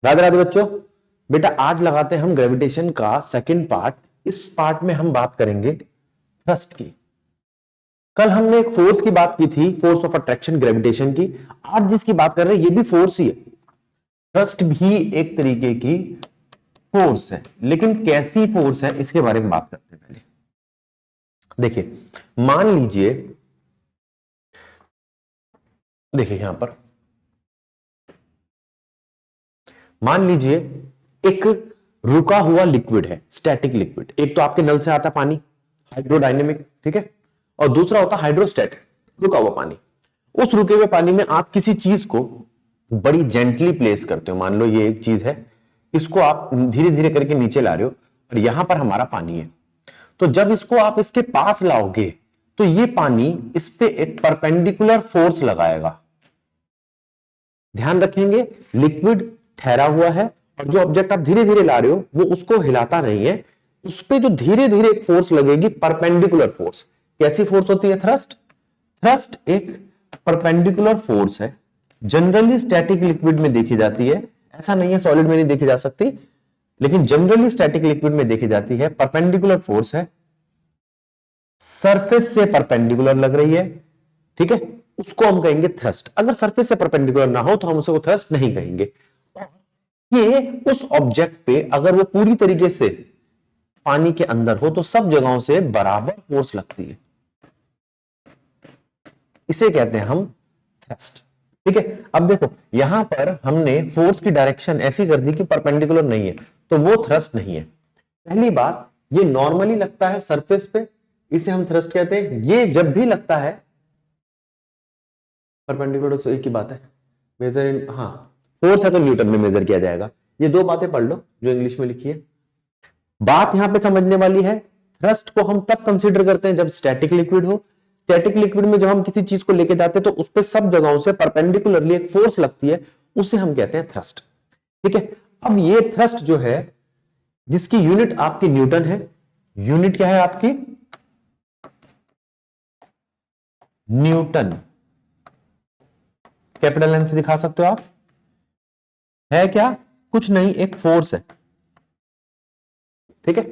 राधे राधे बच्चों। बेटा आज लगाते हैं हम ग्रेविटेशन का सेकंड पार्ट। इस पार्ट में हम बात करेंगे थ्रस्ट की। कल हमने एक फोर्स की बात की थी, फोर्स ऑफ अट्रैक्शन ग्रेविटेशन की। आज जिसकी बात कर रहे हैं ये भी फोर्स ही है। थ्रस्ट भी एक तरीके की फोर्स है, लेकिन कैसी फोर्स है इसके बारे में बात करते हैं। पहले देखिए, मान लीजिए, देखिए यहां पर मान लीजिए एक रुका हुआ लिक्विड है, स्टैटिक लिक्विड। एक तो आपके नल से आता पानी, हाइड्रोडायनेमिक, ठीक है, और दूसरा होता हाइड्रोस्टैटिक, रुका हुआ पानी। उस रुके हुए पानी में आप किसी चीज को बड़ी जेंटली प्लेस करते हो। मान लो ये एक चीज है, इसको आप धीरे धीरे करके नीचे ला रहे हो और यहां पर हमारा पानी है। तो जब इसको आप इसके पास लाओगे तो ये पानी इस पे एक परपेंडिकुलर फोर्स लगाएगा। ध्यान रखेंगे, लिक्विड ठहरा हुआ है और जो ऑब्जेक्ट आप धीरे धीरे ला रहे हो वो उसको हिलाता नहीं है। उस पे जो धीरे धीरे एक फोर्स लगेगी, परपेंडिकुलर फोर्स। कैसी फोर्स होती है थ्रस्ट? थ्रस्ट एक परपेंडिकुलर फोर्स है, जनरली स्टैटिक लिक्विड में देखी जाती है। ऐसा नहीं है सॉलिड में नहीं देखी जा सकती, लेकिन जनरली स्टैटिक लिक्विड में देखी जाती है। परपेंडिकुलर फोर्स है, सरफेस से परपेंडिकुलर लग रही है, ठीक है, उसको हम कहेंगे थ्रस्ट। अगर सरफेस से परपेंडिकुलर ना हो तो हम उसको थ्रस्ट नहीं कहेंगे। ये उस ऑब्जेक्ट पे अगर वो पूरी तरीके से पानी के अंदर हो तो सब जगहों से बराबर फोर्स लगती है, इसे कहते हैं हम थ्रस्ट। ठीक है, अब देखो यहां पर हमने फोर्स की डायरेक्शन ऐसी कर दी कि परपेंडिकुलर नहीं है, तो वो थ्रस्ट नहीं है। पहली बात, ये नॉर्मली लगता है सरफेस पे, इसे हम थ्रस्ट कहते हैं। ये जब भी लगता है परपेंडिकुलर, तो एक ही बात है, मेजर इन, हाँ फोर्स है तो न्यूटन में मेजर किया जाएगा। ये दो बातें पढ़ लो जो इंग्लिश में लिखी है। बात यहां पे समझने वाली है, थ्रस्ट को हम तब कंसीडर करते हैं जब स्टैटिक लिक्विड हो। स्टैटिक लिक्विड में जब हम किसी चीज को लेके जाते हैं तो उस पर सब जगहों से परपेंडिकुलरली एक फोर्स लगती है, उसे हम कहते हैं थ्रस्ट। ठीक है, अब ये थ्रस्ट जो है जिसकी यूनिट आपकी न्यूटन है, यूनिट क्या है आपकी? न्यूटन। कैपिटल एन से दिखा सकते हो आप, है क्या? कुछ नहीं, एक फोर्स है। ठीक है,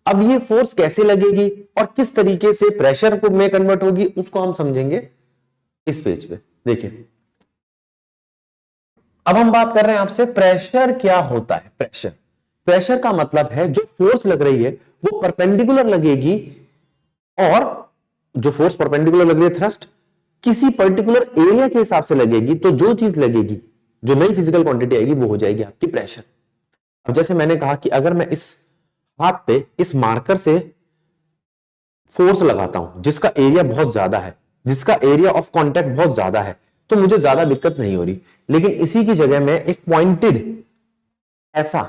अब ये फोर्स कैसे लगेगी और किस तरीके से प्रेशर को में कन्वर्ट होगी उसको हम समझेंगे इस पेज पे। देखिए, अब हम बात कर रहे हैं आपसे प्रेशर क्या होता है। प्रेशर, प्रेशर का मतलब है जो फोर्स लग रही है वो परपेंडिकुलर लगेगी, और जो फोर्स परपेंडिकुलर लग रही है थ्रस्ट किसी पर्टिकुलर एरिया के हिसाब से लगेगी, तो जो चीज लगेगी, जो नई फिजिकल क्वांटिटी आएगी वो हो जाएगी आपकी प्रेशर। अब जैसे मैंने कहा कि अगर मैं इस हाथ पे इस मार्कर से फोर्स लगाता हूं जिसका एरिया बहुत ज्यादा है, जिसका एरिया ऑफ कांटेक्ट बहुत ज्यादा है, तो मुझे ज्यादा दिक्कत नहीं हो रही। लेकिन इसी की जगह मैं एक पॉइंटेड ऐसा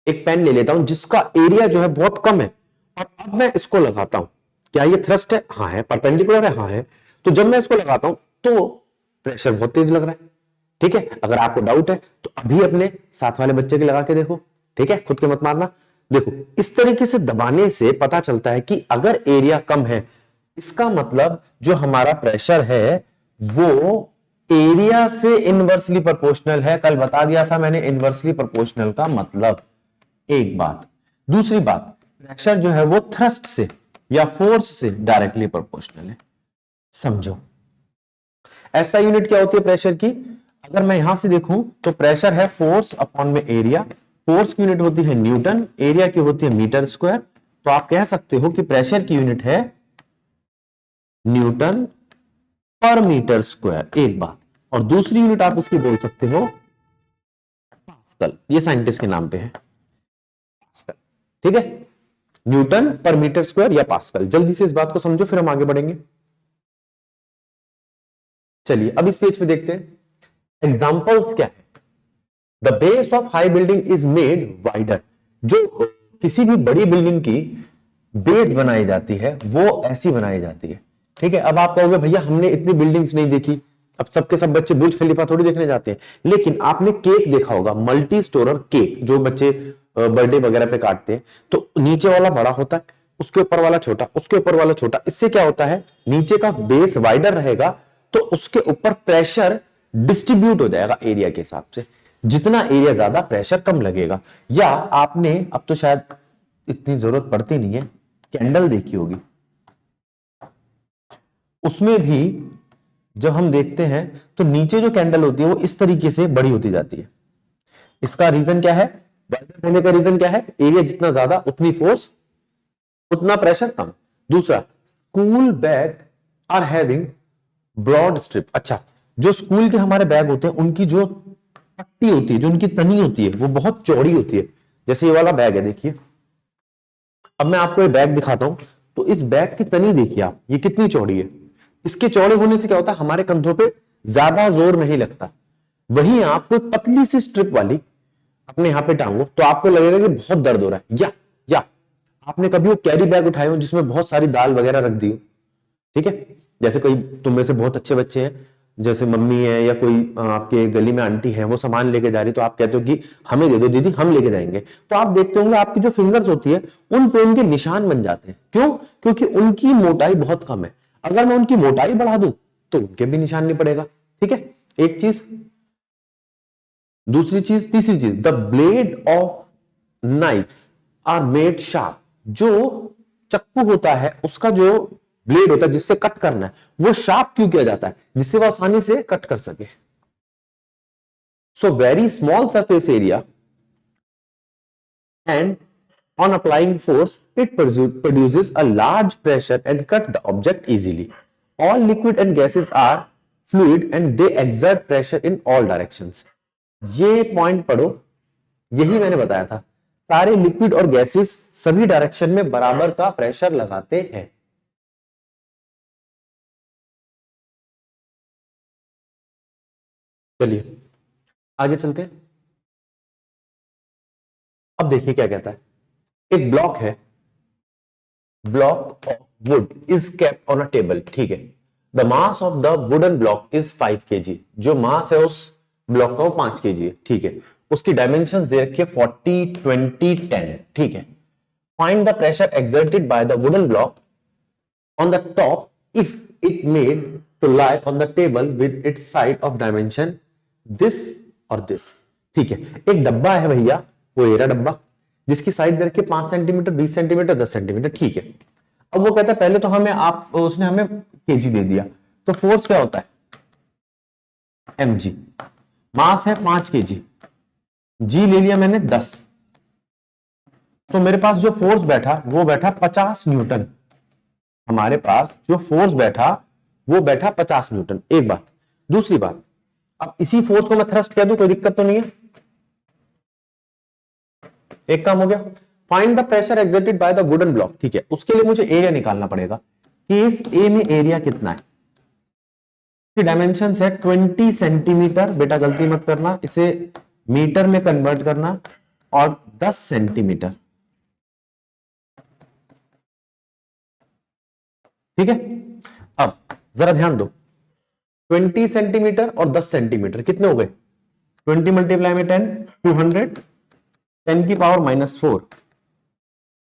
एक पेन ले लेता हूं जिसका एरिया जो है बहुत कम है, और अब मैं इसको लगाता हूं, क्या ये थ्रस्ट है? हाँ है। परपेंडिकुलर है? हाँ है। तो जब मैं इसको लगाता हूं तो प्रेशर बहुत तेज लग रहा है। ठीक है, अगर आपको डाउट है तो अभी अपने साथ वाले बच्चे के लगा के देखो। ठीक है, खुद के मत मारना। देखो, इस तरीके से दबाने से पता चलता है कि अगर एरिया कम है, इसका मतलब जो हमारा प्रेशर है वो एरिया से इनवर्सली प्रोपोर्शनल है। कल बता दिया था मैंने इनवर्सली प्रोपोर्शनल का मतलब। एक बात, दूसरी बात, प्रेशर जो है वो थ्रस्ट से या फोर्स से डायरेक्टली प्रोपोर्शनल है। समझो, ऐसा यूनिट क्या होती है प्रेशर की? अगर मैं यहां से देखूं तो प्रेशर है फोर्स अपॉन में एरिया। फोर्स की यूनिट होती है न्यूटन, एरिया की होती है मीटर स्क्वायर। तो आप कह सकते हो कि प्रेशर की यूनिट है न्यूटन पर मीटर स्क्वायर, एक बात। और दूसरी यूनिट आप इसकी बोल सकते हो पास्कल, ये साइंटिस्ट के नाम पे है पास्कल। ठीक है, न्यूटन पर मीटर स्क्वायर या पास्कल। जल्दी से इस बात को समझो फिर हम आगे बढ़ेंगे। चलिए अब इस पेज पे देखते हैं एग्जांपल्स क्या है। The base of high building is made wider. जो किसी भी बड़ी बिल्डिंग की बेस बनाई जाती है वो ऐसी बनाई जाती है। ठीक है, अब आप कहोगे भैया हमने इतनी बिल्डिंग्स नहीं देखी, अब सबके सब बच्चे बुर्ज खलीफा थोड़ी देखने जाते हैं, लेकिन आपने केक देखा होगा, मल्टी स्टोरर केक, जो बच्चे बर्थडे वगैरह पे काटते हैं, तो नीचे वाला बड़ा होता है, उसके ऊपर वाला छोटा, उसके ऊपर वाला छोटा। इससे क्या होता है, नीचे का बेस वाइडर रहेगा तो उसके ऊपर प्रेशर डिस्ट्रीब्यूट हो जाएगा एरिया के हिसाब से। जितना एरिया ज्यादा प्रेशर कम लगेगा। या आपने, अब तो शायद इतनी जरूरत पड़ती नहीं है, कैंडल देखी होगी, उसमें भी जब हम देखते हैं तो नीचे जो कैंडल होती है वो इस तरीके से बड़ी होती जाती है। इसका रीजन क्या है? वाइडर होने का रीजन क्या है? एरिया जितना ज्यादा उतनी फोर्स, उतना प्रेशर कम। दूसरा, school bag are having broad strip. अच्छा, जो स्कूल के हमारे बैग होते हैं उनकी जो पट्टी होती है, जो उनकी तनी होती है, वो बहुत चौड़ी होती है। जैसे ये वाला बैग है, देखिए, अब मैं आपको ये बैग दिखाता हूं, तो इस बैग की तनी देखिए आप, ये कितनी चौड़ी है। इसके चौड़े होने से क्या होता है, हमारे कंधों पे ज्यादा जोर नहीं लगता। वहीं आप कोई पतली सी स्ट्रिप वाली अपने यहां पे टांगो तो आपको लगेगा कि बहुत दर्द हो रहा है। या आपने कभी वो कैरी बैग उठाए हो जिसमें बहुत सारी दाल वगैरह रख दी हो, ठीक है, जैसे कोई तुम में से बहुत अच्छे बच्चे हैं, जैसे मम्मी है या कोई आपके गली में आंटी है, वो सामान लेके जा रही, तो आप कहते हो कि हमें दे दो दीदी, हम लेके जाएंगे। तो आप देखते होंगे आपकी जो फिंगर्स होती है उन पे उनके निशान बन जाते हैं। क्यों? क्योंकि उनकी मोटाई बहुत कम है। अगर मैं उनकी मोटाई बढ़ा दूं तो उनके भी निशान नहीं पड़ेगा। ठीक है, एक चीज। दूसरी चीज, तीसरी चीज, the blade of knifes are made sharp. जो चक्कू होता है उसका जो ब्लेड होता है जिससे कट करना है, वो शार्प क्यों किया जाता है? जिससे वो आसानी से कट कर सके। So very small surface area and on applying force it produces a large pressure and cut the object easily. All liquid and gases are fluid and they exert pressure in all directions. ये point पढ़ो, यही मैंने बताया था, सारे liquid और gases सभी direction में बराबर का प्रेशर लगाते हैं। चलिए आगे चलते हैं। अब देखिए क्या कहता है। एक ब्लॉक है, block of would is kept on a table. ठीक है, the mass of the wooden block is 5 kg। जो मास है उस ब्लॉक का वो 5 kg है। ठीक है, उसकी डायमेंशन दे रखी है 40, 20, 10। ठीक है, find the pressure exerted by the wooden block on the top if it made to lie on the table with its side of dimension this or this। ठीक है, एक डब्बा है भैया, वो एरा डब्बा, जिसकी साइड दे रखी है 5 सेंटीमीटर, 20 सेंटीमीटर, 10 सेंटीमीटर। ठीक है, अब वो कहता है पहले तो उसने हमें केजी दे दिया, तो फोर्स क्या होता है? mg। मास है 5 kg, जी ले लिया मैंने 10, तो मेरे पास जो फोर्स बैठा वो बैठा 50 न्यूटन। हमारे पास जो फोर्स बैठा वो बैठा 50 न्यूटन। एक बात। दूसरी बात, अब इसी फोर्स को मैं थ्रस्ट कह दूं, कोई दिक्कत तो नहीं है? एक काम हो गया। Find the pressure exerted by the wooden block. ठीक है, उसके लिए मुझे एरिया निकालना पड़ेगा। केस ए में एरिया कितना है? डायमेंशन है 20 सेंटीमीटर। बेटा गलती मत करना, इसे मीटर में कन्वर्ट करना, और 10 सेंटीमीटर। ठीक है, अब जरा ध्यान दो, 20 सेंटीमीटर और 10 सेंटीमीटर कितने हो गए? 20 मल्टीप्लाई में 10, 200, 10 की पावर -4,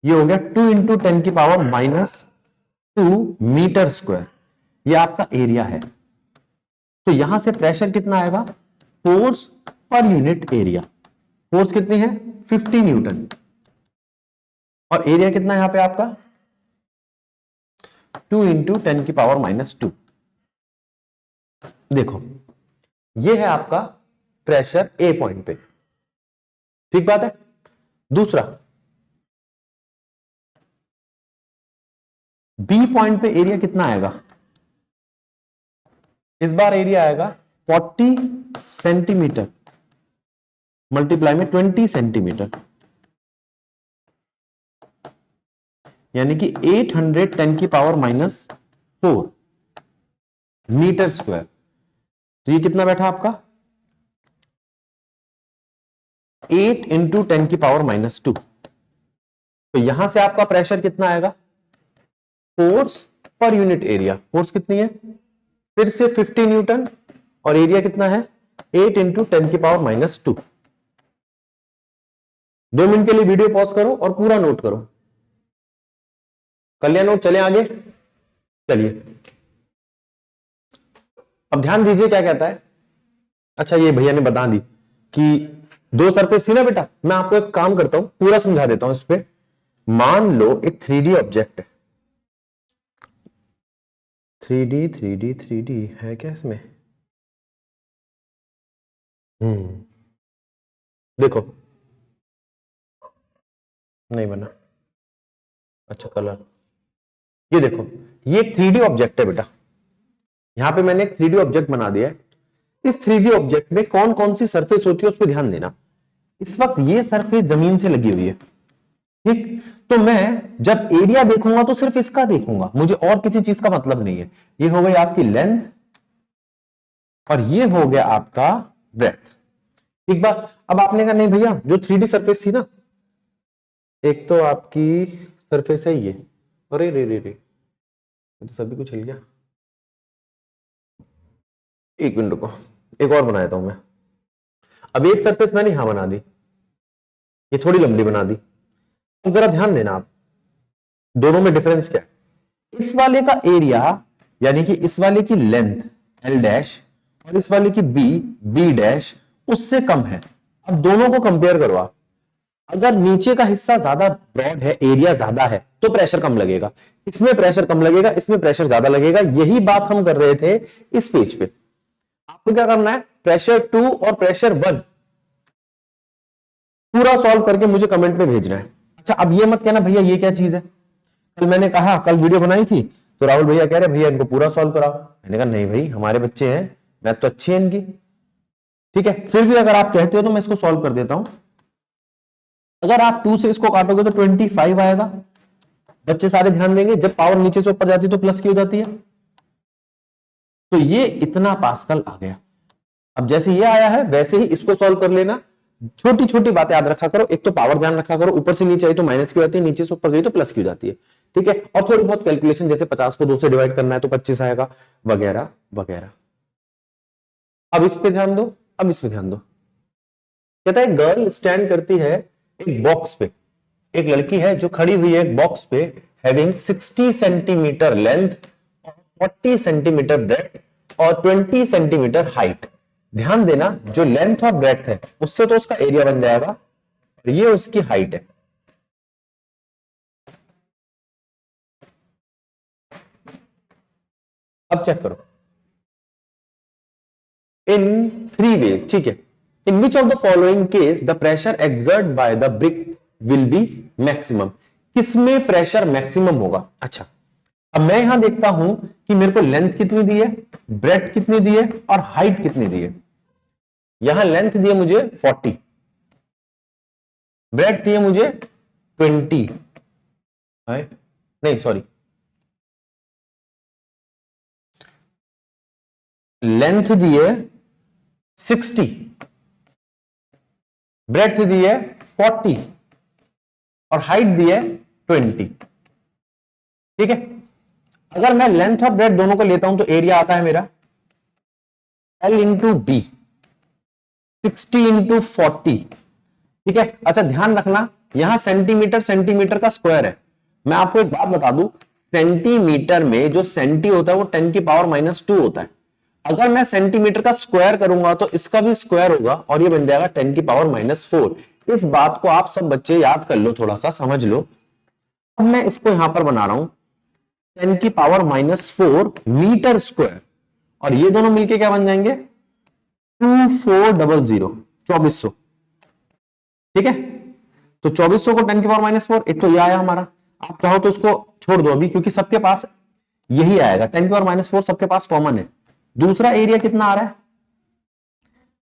ये हो गया 2 इंटू 10 की पावर -2 मीटर स्क्वायर। ये आपका एरिया है। तो यहां से प्रेशर कितना आएगा? Force per unit area. Force कितनी है? 50 न्यूटन। और एरिया कितना है यहां पे आपका? 2 इंटू 10 की पावर -2। देखो, ये है आपका प्रेशर ए पॉइंट पे। ठीक बात है। दूसरा, बी पॉइंट पे एरिया कितना आएगा? इस बार एरिया आएगा 40 सेंटीमीटर मल्टीप्लाई में 20 सेंटीमीटर, यानी कि 810 की पावर -4 मीटर स्क्वायर। तो ये कितना बैठा आपका? 8 इंटू 10 की पावर -2। तो यहां से आपका प्रेशर कितना आएगा? Force per unit area, force कितनी है? फिर से 50 न्यूटन, और एरिया कितना है? 8 इंटू 10 की पावर -2। 2 मिनट के लिए वीडियो पॉज करो और पूरा नोट करो। कर लिया नोट? चले आगे। चलिए अब ध्यान दीजिए क्या कहता है। अच्छा, ये भैया ने बता दी कि दो सरफेस थी ना बेटा, मैं आपको एक काम करता हूं, पूरा समझा देता हूं इस पे। मान लो एक 3D ऑब्जेक्ट है, 3D है क्या इसमें? देखो, नहीं बना, अच्छा कलर, ये देखो, ये एक 3D ऑब्जेक्ट है बेटा, यहां पे मैंने एक 3D ऑब्जेक्ट बना दिया है। इस 3D ऑब्जेक्ट में कौन कौन सी सरफेस होती है उस पर ध्यान देना। इस वक्त ये सरफेस जमीन से लगी हुई है, ठीक, तो मैं जब एरिया देखूंगा तो सिर्फ इसका देखूंगा, मुझे और किसी चीज का मतलब नहीं है। ये हो गई आपकी लेंथ और ये हो गया आपका ब्रेथ। ठीक बात। अब आपने कहा नहीं भैया, जो 3D सरफेस थी ना, एक तो आपकी सरफेस है ये, अरे रे रे रे, तो सभी कुछ हिल गया, एक मिनट रुको, एक और बना देता हूं मैं। अब एक सरफेस मैंने यहां बना दी, ये थोड़ी लंबी बना दी। अब जरा ध्यान देना आप, दोनों में डिफरेंस क्या है। इस वाले का एरिया यानी कि इस वाले की लेंथ L डैश और इस वाले की B डैश उससे कम है। अब दोनों को कंपेयर करो आप, अगर नीचे का हिस्सा ज्यादा ब्रॉड है, एरिया ज्यादा है, तो प्रेशर कम लगेगा, इसमें प्रेशर कम लगेगा, इसमें प्रेशर ज्यादा लगेगा। यही बात हम कर रहे थे इस पेज पे। आपको क्या करना है, प्रेशर 2 और प्रेशर 1 पूरा सॉल्व करके मुझे कमेंट में भेजना है। अच्छा, अब ये मत कहना भैया ये क्या चीज है, कल मैंने कहा, कल वीडियो बनाई थी तो राहुल भैया कह रहे भैया इनको पूरा सॉल्व कराओ। मैंने कहा नहीं भाई, हमारे बच्चे हैं, मैथ तो अच्छी है इनकी, ठीक है, फिर भी अगर आप कहते हो तो मैं इसको सॉल्व कर देता हूं। अगर आप 2 से इसको काटोगे तो 25 आएगा। बच्चे सारे ध्यान देंगे, जब पावर नीचे से ऊपर जाती है तो प्लस की हो जाती है, तो ये इतना पास्कल आ गया। अब जैसे ये आया है वैसे ही इसको सॉल्व कर लेना। छोटी छोटी बातें याद रखा करो, एक तो पावर ध्यान रखा करो, ऊपर से नीचे आई तो माइनस की हो जाती है, नीचे से ऊपर गई तो प्लस की हो जाती है, ठीक है। और थोड़ी बहुत कैलकुलेशन, जैसे 50 को 2 से डिवाइड करना है तो 25 आएगा, वगैरह वगैरह। अब इस पे ध्यान दो, अब इस पे ध्यान दो। कहता है गर्ल स्टैंड करती है एक बॉक्स पे, एक लड़की है जो खड़ी हुई है एक बॉक्स पे, having 60 centimetre length, 40 centimetre breath और 20 सेंटीमीटर हाइट। ध्यान देना, जो लेंथ और ब्रेथ है उससे तो उसका एरिया बन जाएगा, और ये उसकी हाइट है। अब चेक करो, इन 3 वेज, ठीक है, in which of the following case the pressure exert by the brick will be maximum. किसमें प्रेशर मैक्सिमम होगा। अच्छा, अब मैं यहां देखता हूं कि मेरे को लेंथ कितनी दी है, ब्रेथ कितनी दी है और हाइट कितनी दी है। यहां लेंथ दी है मुझे 40, ब्रेथ दी है मुझे 20, नहीं सॉरी, लेंथ दी है 60, ब्रेथ दी है 40 और हाइट दी है 20, ठीक है। अगर मैं लेंथ और ब्रेथ दोनों को लेता हूं तो एरिया आता है मेरा L इंटू बी, 60 इंटू 40, ठीक है। अच्छा ध्यान रखना, यहां सेंटीमीटर सेंटीमीटर का स्क्वायर है। मैं आपको एक बात बता दूं, सेंटीमीटर में जो सेंटी होता है वो 10 की पावर -2 होता है। अगर मैं सेंटीमीटर का स्क्वायर करूंगा तो इसका भी स्क्वायर होगा और ये बन जाएगा 10 की पावर -4। इस बात को आप सब बच्चे याद कर लो, थोड़ा सा समझ लो। अब मैं इसको यहां पर बना रहा हूं 10 की पावर -4 मीटर स्क्वायर, और ये दोनों मिलके क्या बन जाएंगे 2400, 2400, ठीक है। तो 2400 को 10 की पावर -4, एक तो ये आया हमारा। आप चाहो तो इसको छोड़ दो अभी, क्योंकि सबके पास यही आएगा, 10 की पावर -4 सबके पास कॉमन है। दूसरा एरिया कितना आ रहा है,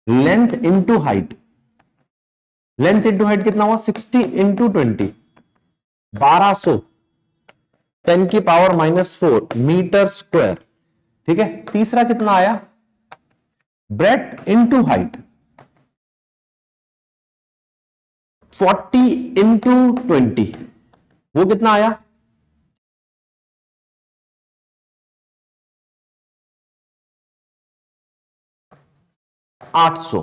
length into height, length into height कितना हुआ 60 इंटू 20, 1200, 10 की पावर -4 मीटर स्क्वायर, ठीक है। तीसरा कितना आया, ब्रेथ इंटू हाइट, 40 इंटू 20, वो कितना आया 800।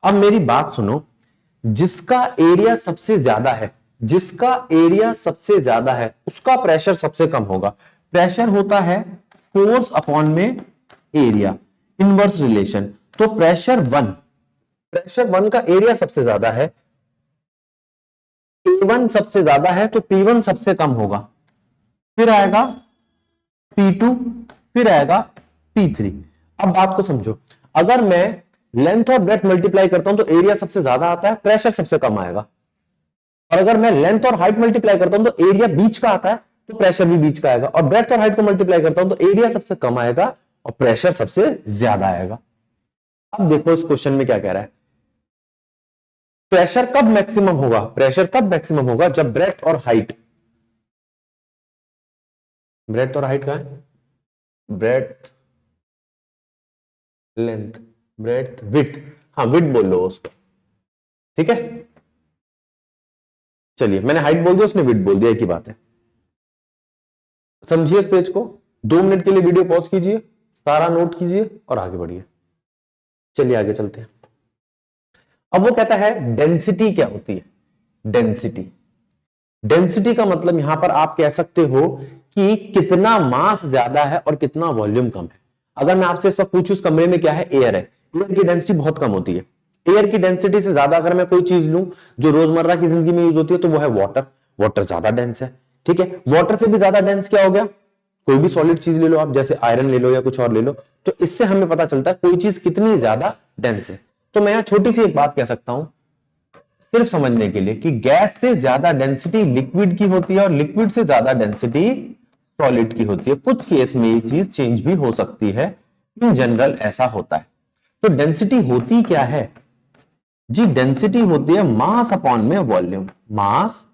अब मेरी बात सुनो, जिसका एरिया सबसे ज्यादा है, जिसका एरिया सबसे ज्यादा है उसका प्रेशर सबसे कम होगा। प्रेशर होता है फोर्स अपॉन में एरिया। Inverse relation. तो प्रेशर वन का एरिया सबसे ज्यादा है, A1 सबसे ज्यादा है तो P1 सबसे कम होगा, फिर आएगा P2, फिर आएगा P3। अब बात को समझो, अगर मैं लेंथ और ब्रेथ मल्टीप्लाई करता हूं तो एरिया सबसे ज्यादा आता है, प्रेशर सबसे कम आएगा। और अगर मैं लेंथ और हाइट मल्टीप्लाई करता हूं तो एरिया बीच का आता है तो प्रेशर भी बीच का आएगा, और ब्रेथ और हाइट को मल्टीप्लाई करता हूं तो एरिया सबसे कम आएगा और प्रेशर सबसे ज्यादा आएगा। अब देखो इस क्वेश्चन में क्या कह रहा है, प्रेशर कब मैक्सिमम होगा, प्रेशर कब मैक्सिमम होगा जब ब्रेथ और हाइट का है, ब्रेथ लेंथ ब्रेथ विड्थ, हाँ विड्थ बोल लो उसको, ठीक है। चलिए मैंने हाइट बोल दिया, उसने विड्थ बोल दिया, एक ही बात है। समझिए इस पेज को, 2 मिनट के लिए वीडियो पॉज कीजिए, सारा नोट कीजिए और आगे बढ़िए। चलिए आगे चलते हैं। अब वो कहता है डेंसिटी क्या होती है, डेंसिटी का मतलब यहां पर आप कह सकते हो कि कितना मास ज्यादा है और कितना वॉल्यूम कम है। अगर मैं आपसे इस वक्त पूछूं इस कमरे में क्या है, एयर है, एयर की डेंसिटी बहुत कम होती है। एयर की डेंसिटी से ज्यादा अगर मैं कोई चीज लूं जो रोजमर्रा की जिंदगी में यूज होती है तो वो है वाटर, वाटर ज्यादा डेंस है, ठीक है। वाटर से भी ज्यादा डेंस क्या हो गया, कोई भी सॉलिड चीज ले लो आप, जैसे आयरन ले लो या कुछ और ले लो, तो इससे हमें पता चलता है कोई चीज कितनी ज्यादा डेंस है। तो मैं यहां छोटी सी एक बात कह सकता हूं सिर्फ समझने के लिए कि गैस से ज्यादा डेंसिटी लिक्विड की होती है और लिक्विड से ज्यादा डेंसिटी सॉलिड की होती है। कुछ केस में ये चीज चेंज भी हो सकती है, इन जनरल ऐसा होता है। तो डेंसिटी होती क्या है जी, डेंसिटी होती है मास अपॉन में वॉल्यूम, मास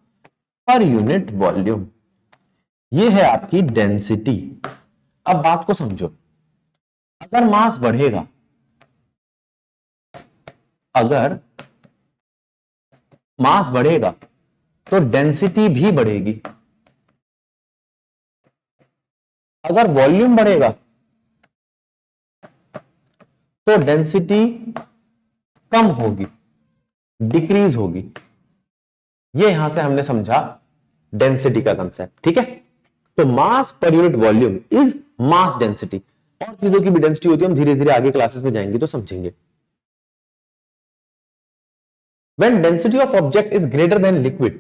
पर यूनिट वॉल्यूम, ये है आपकी डेंसिटी। अब बात को समझो, अगर मास बढ़ेगा, अगर मास बढ़ेगा तो डेंसिटी भी बढ़ेगी, अगर वॉल्यूम बढ़ेगा तो डेंसिटी कम होगी, डिक्रीज होगी। ये यहां से हमने समझा डेंसिटी का कंसेप्ट, ठीक है। तो mass per unit volume is mass density. और चीजों की भी डेंसिटी होती है, हम धीरे धीरे आगे क्लासेस में जाएंगे तो समझेंगे। When density of object is greater than liquid,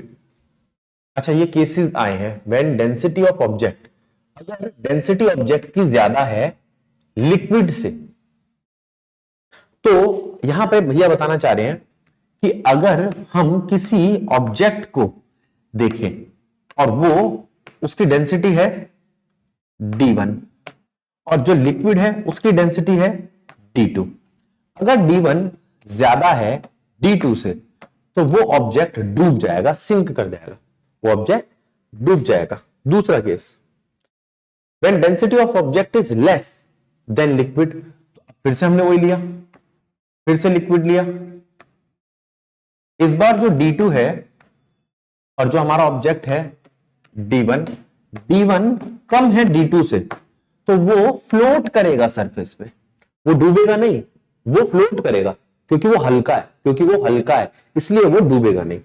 अच्छा ये केसेस आए हैं, when density of object, अगर डेंसिटी ऑब्जेक्ट की ज्यादा है लिक्विड से, तो यहां पे भैया बताना चाह रहे हैं कि अगर हम किसी ऑब्जेक्ट को देखें और वो उसकी डेंसिटी है D1 और जो लिक्विड है उसकी डेंसिटी है D2, अगर D1 ज्यादा है D2 से तो वो ऑब्जेक्ट डूब जाएगा, सिंक कर जाएगा, वो ऑब्जेक्ट डूब जाएगा। दूसरा case, when density of object is less than liquid, फिर से हमने वही लिया, फिर से लिक्विड लिया, इस बार जो D2 है और जो हमारा ऑब्जेक्ट है D1, D1 कम है D2 से, तो वो फ्लोट करेगा सरफेस पे, वो डूबेगा नहीं, वो फ्लोट करेगा क्योंकि वो हल्का है, इसलिए वो डूबेगा नहीं।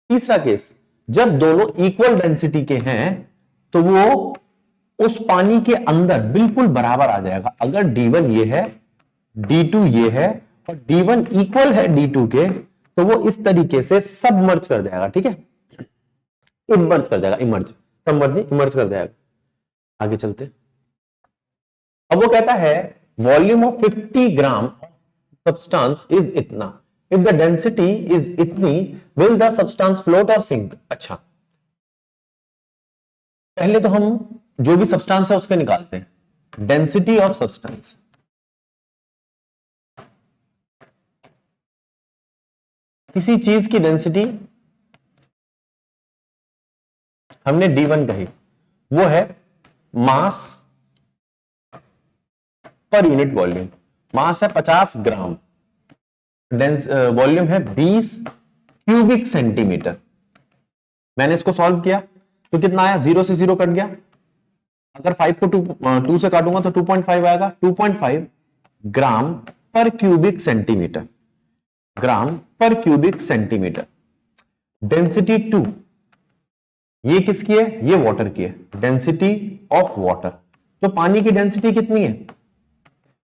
तीसरा केस, जब दोनों इक्वल डेंसिटी के हैं तो वो उस पानी के अंदर बिल्कुल बराबर आ जाएगा। अगर D1 ये है, D2 ये है और D1 इक्वल है D2 के, तो वो इस तरीके से सबमर्ज कर जाएगा, ठीक है, इमर्ज कर जाएगा, इमर्ज कर जाएगा। आगे चलते, अब वो कहता है volume of 50 gram substance is इतना, इफ द डेंसिटी इज इतनी, विल द सब्सटेंस फ्लोट और सिंक। अच्छा, पहले तो हम जो भी सब्सटेंस है उसके निकालते हैं, डेंसिटी ऑफ सब्सटेंस, किसी चीज की डेंसिटी हमने D1 कही, वो है मास पर यूनिट वॉल्यूम, मास है 50 ग्राम, वॉल्यूम है 20 क्यूबिक सेंटीमीटर। मैंने इसको सॉल्व किया तो कितना आया, 0 से 0 कट गया, अगर 5 को 2 से काटूंगा तो 2.5 आएगा, 2.5 ग्राम पर क्यूबिक सेंटीमीटर, ग्राम पर क्यूबिक सेंटीमीटर। डेंसिटी 2, ये किसकी है, ये वाटर की है, डेंसिटी ऑफ वाटर। तो पानी की डेंसिटी कितनी है,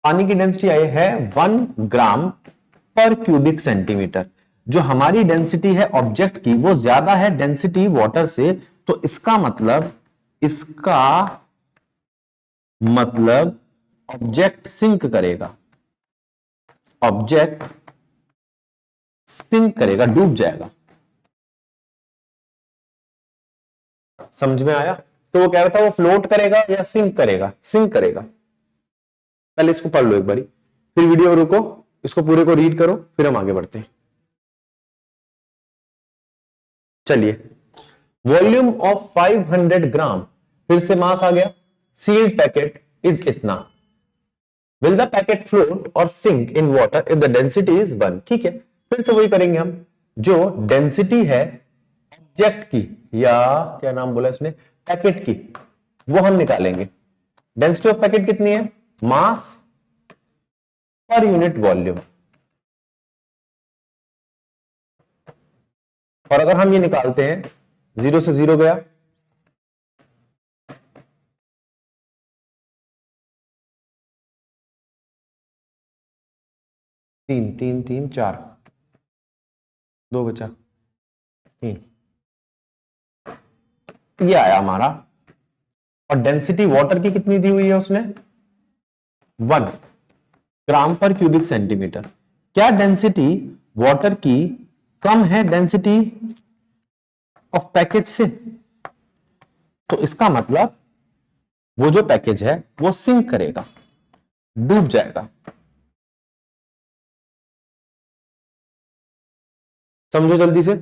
पानी की डेंसिटी आई है 1 ग्राम पर क्यूबिक सेंटीमीटर। जो हमारी डेंसिटी है ऑब्जेक्ट की वो ज्यादा है डेंसिटी वाटर से, तो इसका मतलब ऑब्जेक्ट सिंक करेगा, ऑब्जेक्ट सिंक करेगा, डूब जाएगा। समझ में आया? तो वो कह रहा था वो फ्लोट करेगा या सिंक करेगा? सिंक करेगा। पहले इसको पढ़ लो एक बारी, फिर वीडियो रुको, इसको पूरे को रीड करो, फिर हम आगे बढ़ते हैं। चलिए, वॉल्यूम ऑफ 500 ग्राम, फिर से मास आ गया। सील्ड पैकेट इज इतना। विल द पैकेट फ्लोट और sink in water if the density is 1? ठीक है, फिर से वही करेंगे हम। जो डेंसिटी है ऑब्जेक्ट की, या क्या नाम बोला इसने, पैकेट की, वो हम निकालेंगे। डेंसिटी ऑफ पैकेट कितनी है? मास पर यूनिट वॉल्यूम। और अगर हम ये निकालते हैं, 0 से 0 गया, 3 3 3 4, 2 बचा 3, ये आया हमारा। और डेंसिटी वाटर की कितनी दी हुई है उसने? 1 ग्राम पर क्यूबिक सेंटीमीटर। क्या डेंसिटी वाटर की कम है डेंसिटी ऑफ पैकेज से? तो इसका मतलब वो जो पैकेज है वो सिंक करेगा, डूब जाएगा। समझो जल्दी से।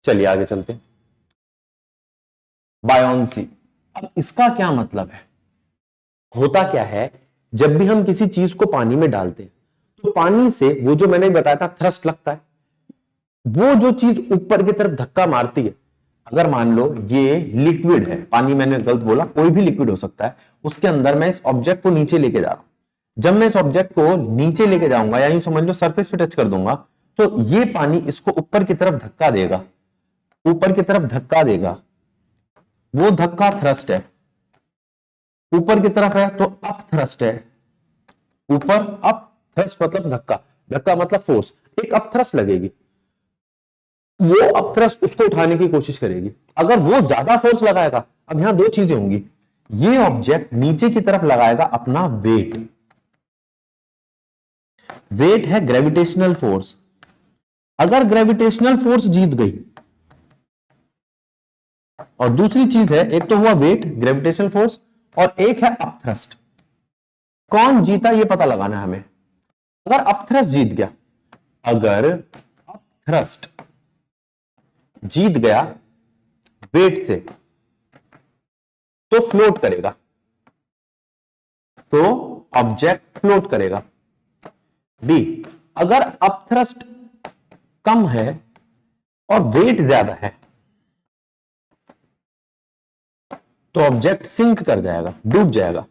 चलिए आगे चलते हैं। बायोन्सी, अब इसका क्या मतलब है? होता क्या है, जब भी हम किसी चीज को पानी में डालते हैं तो पानी से वो जो मैंने बताया था थ्रस्ट लगता है, वो जो चीज ऊपर की तरफ धक्का मारती है। अगर मान लो ये लिक्विड है, पानी मैंने गलत बोला, कोई भी लिक्विड हो सकता है, उसके अंदर मैं इस ऑब्जेक्ट को नीचे लेके जा रहा हूं। जब मैं इस ऑब्जेक्ट को नीचे लेके जाऊंगा, या यूं समझ लो सरफेस पे टच कर दूंगा, तो ये पानी इसको ऊपर की तरफ धक्का देगा, ऊपर की तरफ धक्का देगा। वो धक्का थ्रस्ट है। ऊपर की तरफ है तो अप थ्रस्ट है। ऊपर अप थ्रस्ट मतलब धक्का, धक्का मतलब फोर्स। एक अप थ्रस्ट लगेगी, वो अप थ्रस्ट उसको उठाने की कोशिश करेगी। अगर वो ज्यादा फोर्स लगाएगा, अब यहां दो चीजें होंगी, ये ऑब्जेक्ट नीचे की तरफ लगाएगा अपना वेट, वेट है ग्रेविटेशनल फोर्स। अगर ग्रेविटेशनल फोर्स जीत गई, और दूसरी चीज है, एक तो हुआ वेट ग्रेविटेशनल फोर्स, और एक है अप थ्रस्ट। कौन जीता ये पता लगाना है हमें। अगर अप थ्रस्ट जीत गया, अगर अप थ्रस्ट जीत गया वेट से, तो फ्लोट करेगा, तो ऑब्जेक्ट फ्लोट करेगा। बी, अगर अप थ्रस्ट कम है और वेट ज्यादा है, तो ऑब्जेक्ट सिंक कर जाएगा, डूब जाएगा,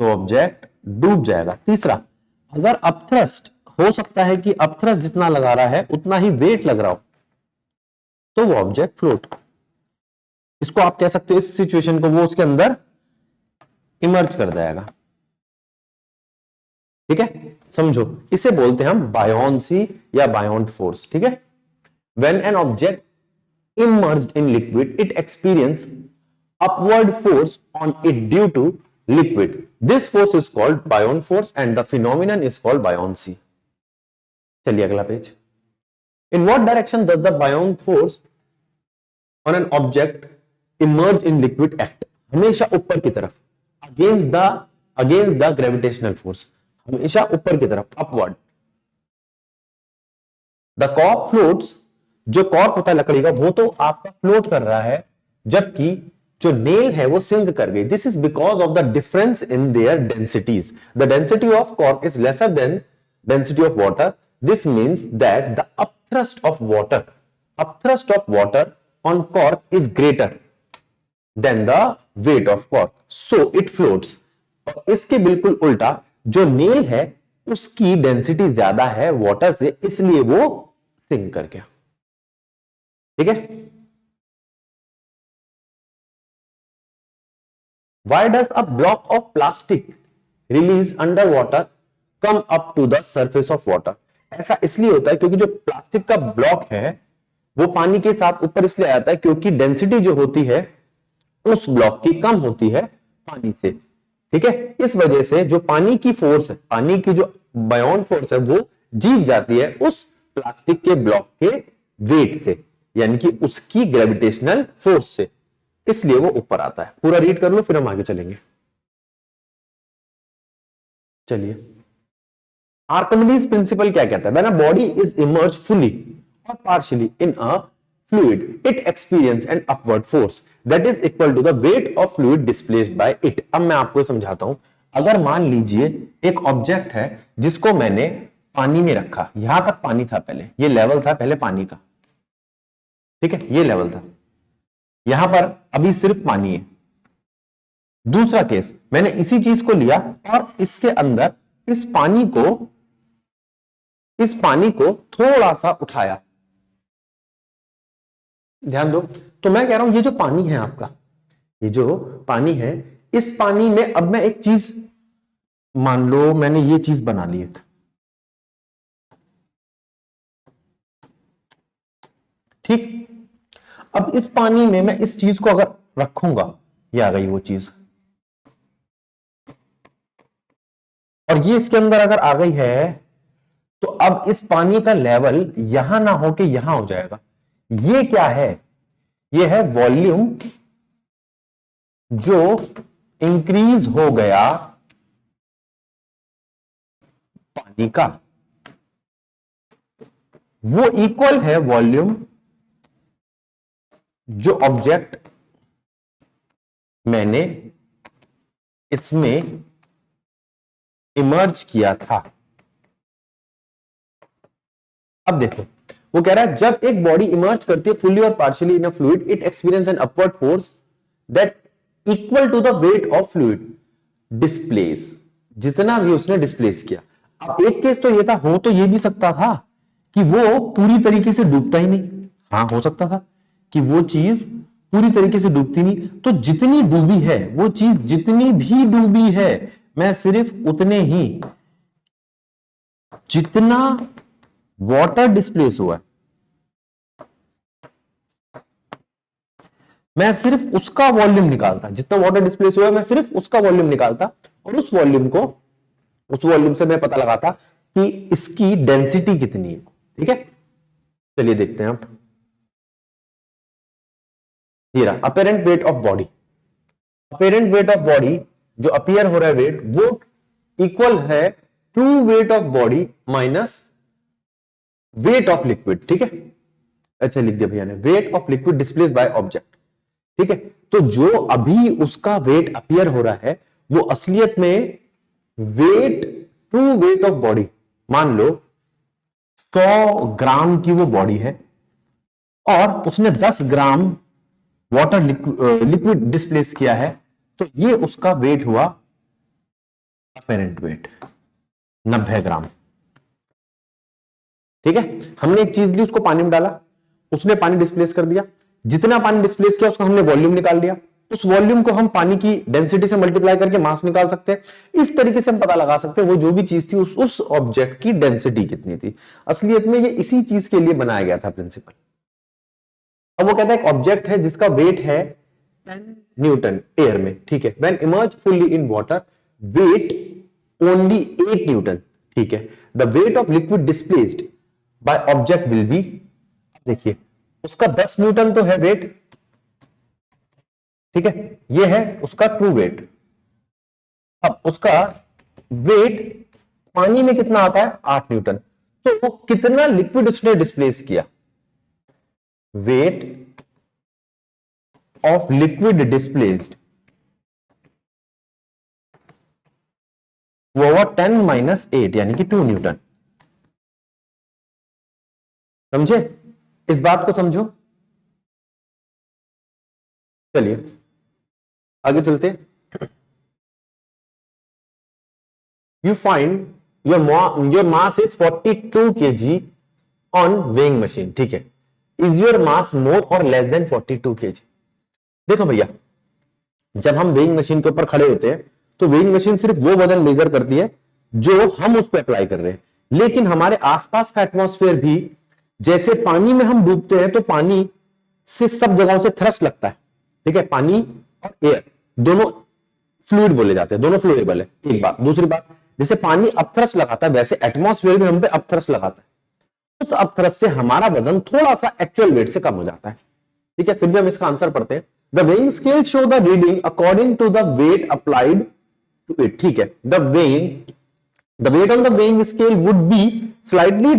तो ऑब्जेक्ट डूब जाएगा। तीसरा, अगर अपथ्रस्ट, हो सकता है कि अपथ्रस्ट जितना लगा रहा है उतना ही वेट लग रहा हो, तो वो ऑब्जेक्ट फ्लोट। इसको आप कह सकते हो, इस सिचुएशन को वो उसके अंदर इमर्ज कर जाएगा। ठीक है, समझो, इसे बोलते हैं हम बायोन्सी या बायोन्ट फोर्स। ठीक है, when an object immersed in liquid, it experiences upward force on it due to liquid. This force is called buoyant force and the phenomenon is called buoyancy. चलिए अगला page. In what direction does the buoyant force on an object immersed in liquid act? हमेशा ऊपर की तरफ, against the gravitational force, हमेशा ऊपर की तरफ, upward. The cork floats, जो कॉर्क होता है लकड़ी का, वो तो आपका फ्लोट कर रहा है, जबकि जो नेल है वो सिंक कर गई। This is because of the difference in their densities. The density of cork is lesser than density of water. This means that the upthrust of water on cork is greater than the weight of cork, so it floats. और इसके बिल्कुल उल्टा, जो nail है उसकी density ज्यादा है water से, इसलिए वो सिंक कर गया। ठीक है, why does a block of plastic release under water come up to the surface of water? ऐसा इसलिए होता है क्योंकि जो प्लास्टिक का ब्लॉक है वो पानी के साथ ऊपर इसलिए आता है क्योंकि डेंसिटी जो होती है उस ब्लॉक की कम होती है पानी से। ठीक है, इस वजह से जो पानी की फोर्स है, पानी की जो बायोन फोर्स है, वो जीत जाती है उस प्लास्टिक के ब्लॉक के वेट से, यानी कि उसकी ग्रेविटेशनल फोर्स से, इसलिए वो ऊपर आता है। पूरा रीड कर लो फिर हम आगे चलेंगे। चलिए, आर्किमिडीज प्रिंसिपल क्या कहता है? When a body is immerse fully और partially in a fluid, it experience an upward force that is equal to the weight of fluid displaced by it. अब मैं आपको समझाता हूं। अगर मान लीजिए एक ऑब्जेक्ट है जिसको मैंने पानी में रखा, यहां तक पानी था, पहले ये लेवल था पहले पानी का, ठीक है, ये लेवल था, यहां पर अभी सिर्फ पानी है। दूसरा केस, मैंने इसी चीज को लिया और इसके अंदर इस पानी को थोड़ा सा उठाया। ध्यान दो, तो मैं कह रहा हूं ये जो पानी है आपका, ये जो पानी है, इस पानी में अब मैं एक चीज, मान लो मैंने ये चीज बना ली एक, ठीक। अब इस पानी में मैं इस चीज को अगर रखूंगा, ये आ गई वो चीज, और ये इसके अंदर अगर आ गई है, तो अब इस पानी का लेवल यहां ना होके यहां हो जाएगा। ये क्या है? ये है वॉल्यूम जो इंक्रीज हो गया पानी का, वो इक्वल है वॉल्यूम जो ऑब्जेक्ट मैंने इसमें इमर्ज किया था। अब देखो, वो कह रहा है जब एक बॉडी इमर्ज करती है फुल्ली और partially in a fluid, it experience an upward force that equal to the weight of fluid displace, जितना भी उसने डिस्प्लेस किया। अब एक केस तो ये था, हो तो ये भी सकता था कि वो पूरी तरीके से डूबता ही नहीं। हाँ, हो सकता था कि वो चीज पूरी तरीके से डूबती नहीं, तो जितनी डूबी है वो चीज, जितनी भी डूबी है, मैं सिर्फ उतने ही, जितना वाटर डिस्प्लेस हुआ, मैं सिर्फ उसका वॉल्यूम निकालता, जितना वाटर डिस्प्लेस हुआ है मैं सिर्फ उसका वॉल्यूम निकालता, और उस वॉल्यूम से मैं पता लगाता कि इसकी डेंसिटी कितनी है। ठीक है, चलिए देखते हैं आप। ये रहा apparent wait of body. Apparent wait of body, जो अपीयर हो रहा है वेट, वो इक्वल है true weight of body minus weight of liquid. ठीक है, अच्छा लिख दिया भैया ने, wait of liquid displaced by object. ठीक है, तो जो अभी उसका वेट अपीयर हो रहा है वो असलियत में weight, true weight of body, मान लो 100 ग्राम की वो बॉडी है और उसने 10 ग्राम वाटर लिक्विड डिस्प्लेस किया है, तो ये उसका वेट हुआ अपेरेंट वेट 90 ग्राम। ठीक है, हमने एक चीज ली, उसको पानी में डाला, उसने पानी डिस्प्लेस कर दिया, जितना पानी डिस्प्लेस किया उसका हमने वॉल्यूम निकाल लिया, उस वॉल्यूम को हम पानी की डेंसिटी से मल्टीप्लाई करके मास निकाल सकते हैं। इस तरीके से हम पता लगा सकते हैं वो जो भी चीज थी उस ऑब्जेक्ट की डेंसिटी कितनी थी। असलियत में ये इसी चीज के लिए बनाया गया था प्रिंसिपल। अब वो कहता है एक ऑब्जेक्ट है जिसका वेट है 10 न्यूटन एयर में। ठीक है, when immerse fully in water, weight only 8 newton. ठीक है, the weight of liquid displaced by object will be, देखिए उसका 10 न्यूटन तो है वेट, ठीक है, ये है उसका ट्रू वेट। अब उसका वेट पानी में कितना आता है? 8 न्यूटन। तो वो कितना लिक्विड उसने डिस्प्लेस किया? वेट ऑफ लिक्विड डिस्प्लेस्ड वो हुआ 10 माइनस 8 यानी कि 2 न्यूटन। समझे? इस बात को समझो। चलिए आगे चलते। You find your mass is 42 kg on weighing machine. ठीक है, इज योर मास मोर और लेस देन 42 kg? देखो भैया, जब हम वेइंग मशीन के ऊपर खड़े होते हैं तो वेइंग मशीन सिर्फ वो वजन मेजर करती है जो हम उस पर अप्लाई कर रहे हैं, लेकिन हमारे आसपास का एटमॉस्फेयर भी, जैसे पानी में हम डूबते हैं तो पानी से सब जगहों से थ्रस्ट लगता है, ठीक है, पानी और एयर दोनों फ्लूइड बोले जाते हैं, दोनों फ्लूएबल है, एक बात। दूसरी बात, जैसे पानी अपथ्रस्ट लगाता है वैसे एटमॉस्फेयर भी हम पे अपथ्रस्ट लगाता है, उस अपथ्रस्ट से हमारा वजन थोड़ा सा एक्चुअल वेट से कम हो जाता है, ठीक है। फिर भी हम इसका आंसर पढ़ते हैं। The weighing scale show the reading according to the weight applied to it, ठीक है। The weight on the weighing scale would be slightly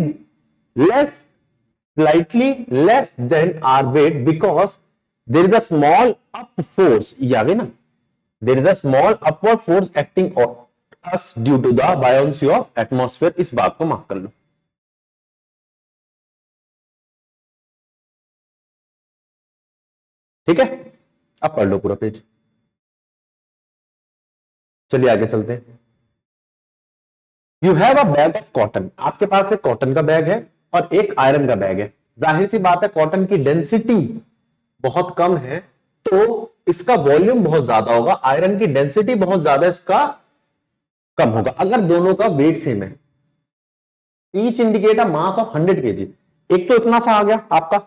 less than our weight because there is a small up force, ये आ गई ना, there is a small upward force acting on us due to the buoyancy of atmosphere। इस बात को mark कर लो, ठीक है। अब पढ़ लो पूरा पेज। चलिए आगे चलते हैं। You have a bag of cotton, आपके पास एक कॉटन का बैग है और एक आयरन का बैग है। जाहिर सी बात है कॉटन की डेंसिटी बहुत कम है तो इसका वॉल्यूम बहुत ज्यादा होगा, आयरन की डेंसिटी बहुत ज्यादा, इसका कम होगा। अगर दोनों का वेट सेम है, each indicate a mass of 100 kg। एक तो इतना सा आ गया आपका,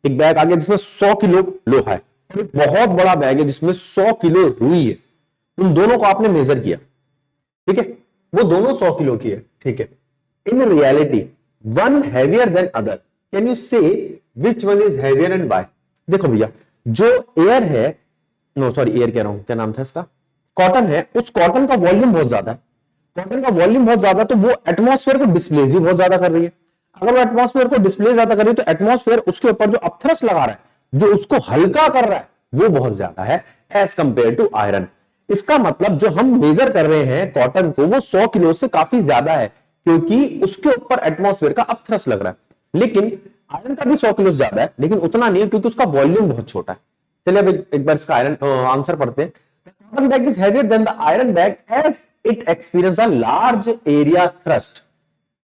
एक बैग आ गया जिसमें 100 किलो लोहा है, और एक बहुत बड़ा बैग है जिसमें 100 किलो रुई है। उन दोनों को आपने मेजर किया, ठीक है, वो दोनों 100 किलो की है, ठीक है। In reality one heavier than other, can you say which one is heavier and why? देखो भैया, जो एयर है, नो सॉरी एयर कह रहा हूं, क्या नाम था इसका, कॉटन है, उस कॉटन का वॉल्यूम बहुत ज्यादा है। कॉटन का वॉल्यूम बहुत ज्यादा तो वो एटमॉस्फेयर को डिस्प्लेस भी बहुत ज्यादा कर रही है। अगर वो एटमॉस्फेयर को डिस्प्लेस ज्यादा कर रही है तो एटमॉस्फेयर उसके ऊपर जो अपथ्रस्ट लगा रहा है, जो उसको हल्का कर रहा है, वो बहुत ज्यादा है एज कंपेयर टू आयरन। इसका मतलब जो हम मेजर कर रहे हैं कॉटन को, वो 100 किलो से काफी ज्यादा है, क्योंकि उसके ऊपर एटमॉस्फेयर का अपथ्रस्ट लग रहा है। लेकिन आयरन का भी 100 किलो से ज्यादा है, लेकिन उतना नहीं है क्योंकि उसका वॉल्यूम बहुत छोटा है। चलिए अब एक बार इसका आयरन आंसर पढ़ते हैं। Cotton bag is heavier than the iron bag as it experience a large area thrust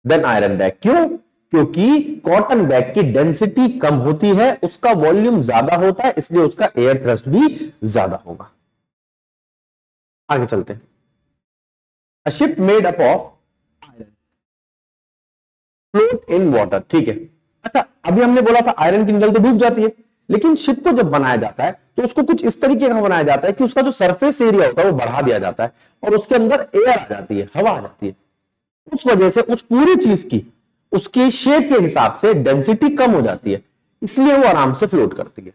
than iron bag. क्यों? क्योंकि कॉटन बैग की डेंसिटी कम होती है, उसका वॉल्यूम ज्यादा होता है, इसलिए उसका एयर थ्रस्ट भी ज्यादा होगा। आगे चलते हैं। A ship made up of iron float in water, ठीक है। अच्छा, अभी हमने बोला था आयरन की निकल तो डूब जाती है, लेकिन शिप को जब बनाया जाता है तो उसको कुछ इस तरीके का बनाया जाता है कि उसका जो सरफेस एरिया होता है वो बढ़ा दिया जाता है और उसके अंदर एयर आ जाती है, हवा आ जाती है। उस वजह से उस पूरी चीज की उसके शेप के हिसाब से डेंसिटी कम हो जाती है, इसलिए वो आराम से फ्लोट करती है।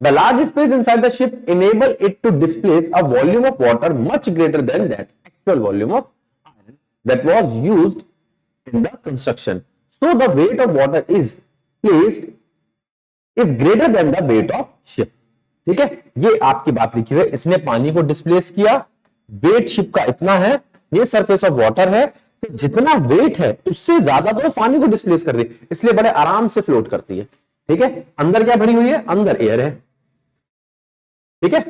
The large space inside the ship enable it to displace a volume of water much greater than that actual volume of iron that was used in the construction. So the weight of water is greater than the weight of ship. ठीक है, ये आपकी बात लिखी हुई है, इसने पानी को डिस्प्लेस किया, वेट शिप का इतना है, ये सरफेस ऑफ वाटर है, तो जितना वेट है उससे ज्यादा तो पानी को डिस्प्लेस कर रही है, इसलिए बड़े आराम से फ्लोट करती है। ठीक है, अंदर क्या भरी हुई है? अंदर एयर है। ठीक है,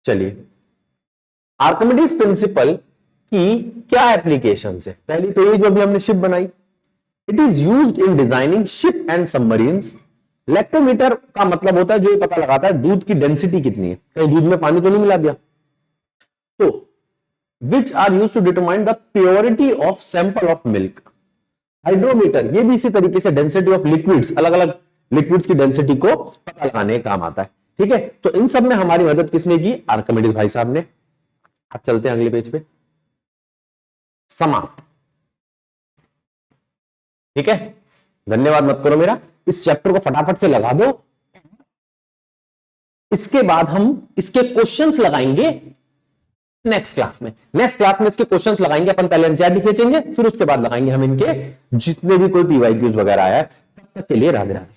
चलिए आर्किमिडीज प्रिंसिपल की क्या एप्लीकेशन है? पहली तो ये जो अभी हमने शिप बनाई, it is used in designing ship and submarines. Lactometer का मतलब होता है जो ये पता लगाता है दूध की डेंसिटी कितनी है, कहीं दूध में पानी तो नहीं मिला दिया। तो which are used to determine the purity of sample of milk. Hydrometer, ये भी इसी तरीके से डेंसिटी ऑफ लिक्विड्स, अलग अलग लिक्विड्स की डेंसिटी को पता लगाने का काम आता है। ठीक है, तो इन सब में हमारी मदद किसने की? आर्किमिडीज भाई साहब ने। अब चलते हैं अगले पेज पे। समाप्त। ठीक है, धन्यवाद मत करो मेरा, इस चैप्टर को फटाफट से लगा दो। इसके बाद हम इसके क्वेश्चंस लगाएंगे नेक्स्ट क्लास में। नेक्स्ट क्लास में इसके क्वेश्चंस लगाएंगे अपन, पहले एनसीईआरटी खींचेंगे, फिर उसके बाद लगाएंगे हम इनके जितने भी कोई पीवाईक्यूज वगैरह आया है। तब तक के लिए राधे राधे।